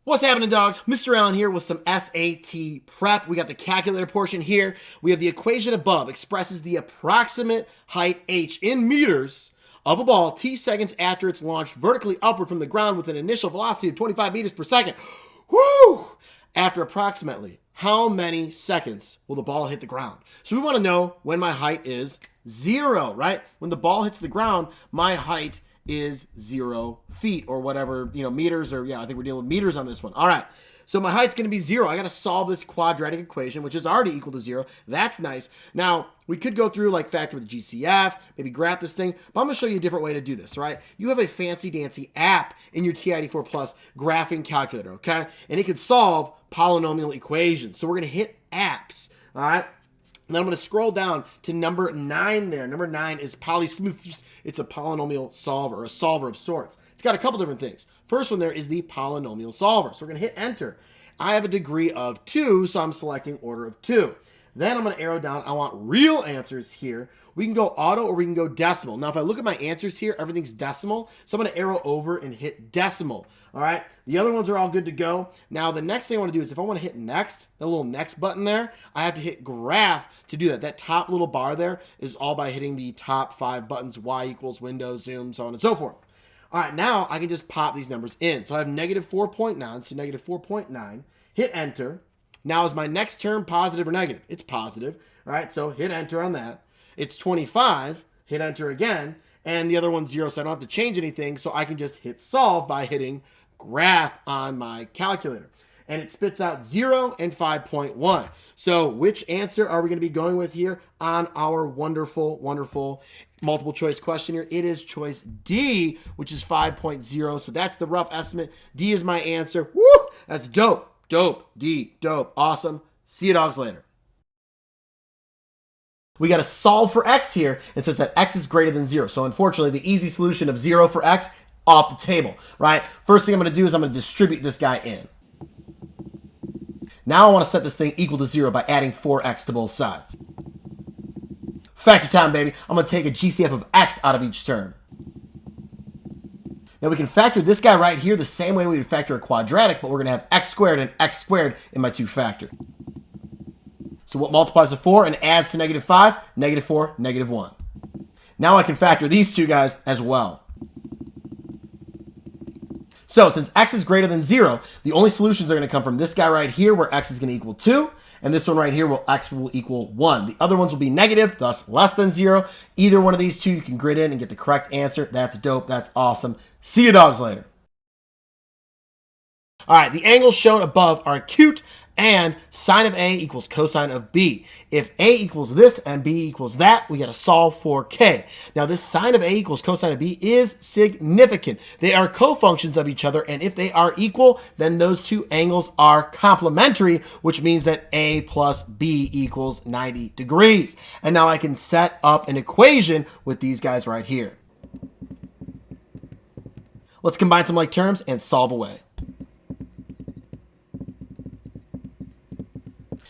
What's happening, dogs? Mr. Allen here with some SAT prep. We got the calculator portion here. We have the equation above expresses the approximate height h in meters of a ball t seconds after it's launched vertically upward from the ground with an initial velocity of 25 meters per second. Woo! After approximately how many seconds will the ball hit the ground? So we want to know when my height is 0, right? When the ball hits the ground, my height is 0 feet or whatever, meters, or I think we're dealing with meters on this one. All right. So my height's going to be 0. I got to solve this quadratic equation, which is already equal to 0. That's nice. Now, we could go through like factor with the GCF, maybe graph this thing, but I'm going to show you a different way to do this, right? You have a fancy dancy app in your TI-84 Plus graphing calculator, okay? And it could solve polynomial equations. So we're going to hit apps, all right? And then I'm going to scroll down to number 9 there. Number 9 is Polysmooths. It's a polynomial solver, or a solver of sorts. It's got a couple different things. First one there is the polynomial solver. So we're going to hit enter. I have a degree of 2, so I'm selecting order of 2. Then I'm going to arrow down. I want real answers here. We can go auto or we can go decimal. Now, if I look at my answers here, everything's decimal. So I'm going to arrow over and hit decimal. All right. The other ones are all good to go. Now, the next thing I want to do is if I want to hit next, the little next button there, I have to hit graph to do that. That top little bar there is all by hitting the top 5 buttons, Y equals, Windows, Zoom, so on and so forth. All right. Now I can just pop these numbers in. So I have negative 4.9. So negative 4.9. Hit enter. Now, is my next term positive or negative? It's positive, all right? So hit enter on that. It's 25, hit enter again, and the other one's 0, so I don't have to change anything, so I can just hit solve by hitting graph on my calculator. And it spits out 0 and 5.1. So which answer are we going to be going with here on our wonderful, wonderful multiple choice question here? It is choice D, which is 5.0, so that's the rough estimate. D is my answer. Woo! That's dope. Dope, D, dope, awesome. See you dogs later. We got to solve for x here. It says that x is greater than 0. So unfortunately, the easy solution of 0 for x, off the table, right? First thing I'm going to do is I'm going to distribute this guy in. Now I want to set this thing equal to 0 by adding 4x to both sides. Factor time, baby. I'm going to take a GCF of x out of each term. Now we can factor this guy right here the same way we would factor a quadratic, but we're going to have x squared and x squared in my 2 factor. So what multiplies to 4 and adds to negative 5? Negative 4, negative 1. Now I can factor these two guys as well. So since x is greater than 0, the only solutions are going to come from this guy right here where x is going to equal 2. And this one right here will x will equal 1. The other ones will be negative, thus less than 0. Either one of these two you can grid in and get the correct answer. That's dope. That's awesome. See you dogs later. All right, the angles shown above are acute, and sine of A equals cosine of B. If A equals this and B equals that, we got to solve for K. Now, this sine of A equals cosine of B is significant. They are co-functions of each other, and if they are equal, then those two angles are complementary, which means that A plus B equals 90 degrees. And now I can set up an equation with these guys right here. Let's combine some like terms and solve away.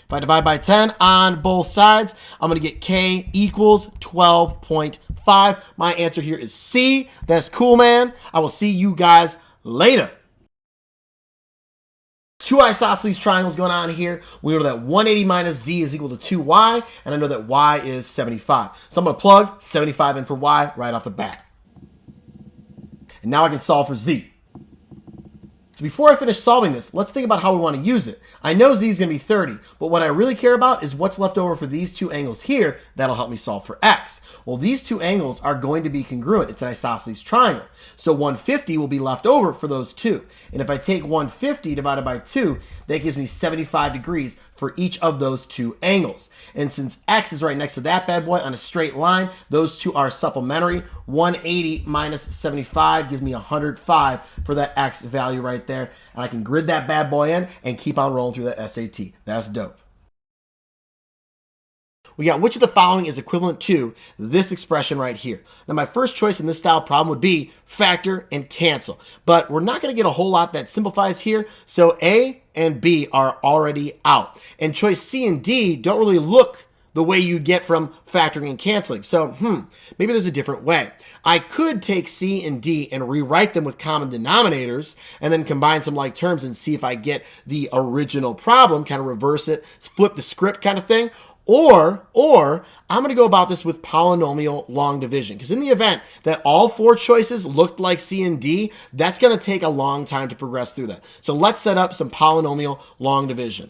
If I divide by 10 on both sides, I'm going to get K equals 12.5. My answer here is C. That's cool, man. I will see you guys later. 2 isosceles triangles going on here. We know that 180 minus Z is equal to 2Y, and I know that Y is 75. So I'm going to plug 75 in for Y right off the bat. And now I can solve for Z. So before I finish solving this, let's think about how we want to use it. I know Z is going to be 30, but what I really care about is what's left over for these two angles here. That'll help me solve for X. Well, these two angles are going to be congruent. It's an isosceles triangle. So 150 will be left over for those two. And if I take 150 divided by 2, that gives me 75 degrees for each of those two angles. And since X is right next to that bad boy on a straight line, those two are supplementary. 180 minus 75 gives me 105 for that X value right there. And I can grid that bad boy in and keep on rolling through that SAT. That's dope. We got which of the following is equivalent to this expression right here. Now, my first choice in this style problem would be factor and cancel. But we're not going to get a whole lot that simplifies here. So A and B are already out. And choice C and D don't really look the way you get from factoring and canceling. So, maybe there's a different way. I could take C and D and rewrite them with common denominators and then combine some like terms and see if I get the original problem, kind of reverse it, flip the script kind of thing. Or I'm going to go about this with polynomial long division, because in the event that all 4 choices looked like C and D, that's going to take a long time to progress through that. So let's set up some polynomial long division.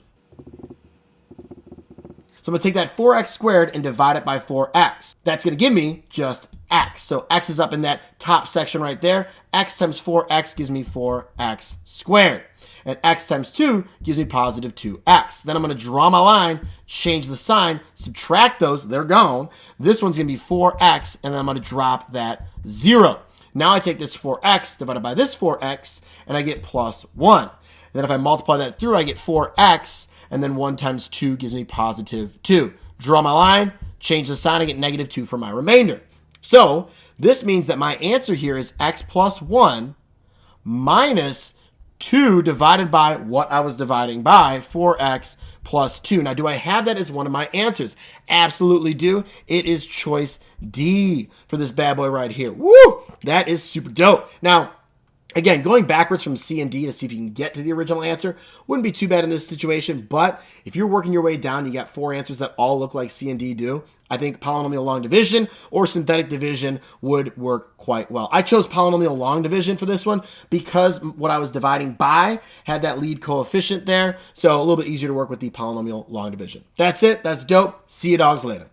So I'm going to take that 4x squared and divide it by 4x. That's going to give me just x. So x is up in that top section right there. X times 4x gives me 4x squared. And x times 2 gives me positive 2x. Then I'm going to draw my line, change the sign, subtract those. They're gone. This one's going to be 4x, and then I'm going to drop that 0. Now I take this 4x divided by this 4x, and I get plus 1. And then if I multiply that through, I get 4x, and then 1 times 2 gives me positive 2. Draw my line, change the sign, I get negative 2 for my remainder. So this means that my answer here is x plus 1 minus 2 divided by what I was dividing by, 4x plus 2. Now, do I have that as one of my answers? Absolutely do. It is choice D for this bad boy right here. Woo! That is super dope. Now, again, going backwards from C and D to see if you can get to the original answer wouldn't be too bad in this situation, but if you're working your way down, you got 4 answers that all look like C and D do, I think polynomial long division or synthetic division would work quite well. I chose polynomial long division for this one because what I was dividing by had that lead coefficient there, so a little bit easier to work with the polynomial long division. That's it. That's dope. See you dogs later.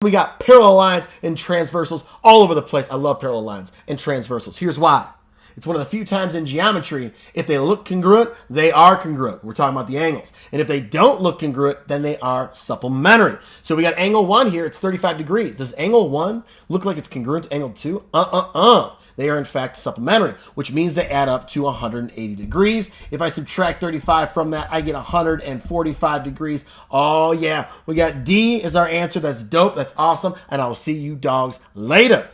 We got parallel lines and transversals all over the place. I love parallel lines and transversals. Here's why. It's one of the few times in geometry, if they look congruent, they are congruent. We're talking about the angles. And if they don't look congruent, then they are supplementary. So we got angle 1 here. It's 35 degrees. Does angle 1 look like it's congruent to angle 2? They are in fact supplementary, which means they add up to 180 degrees. If I subtract 35 from that, I get 145 degrees. Oh yeah, we got D as our answer. That's dope. That's awesome. And I will see you dogs later.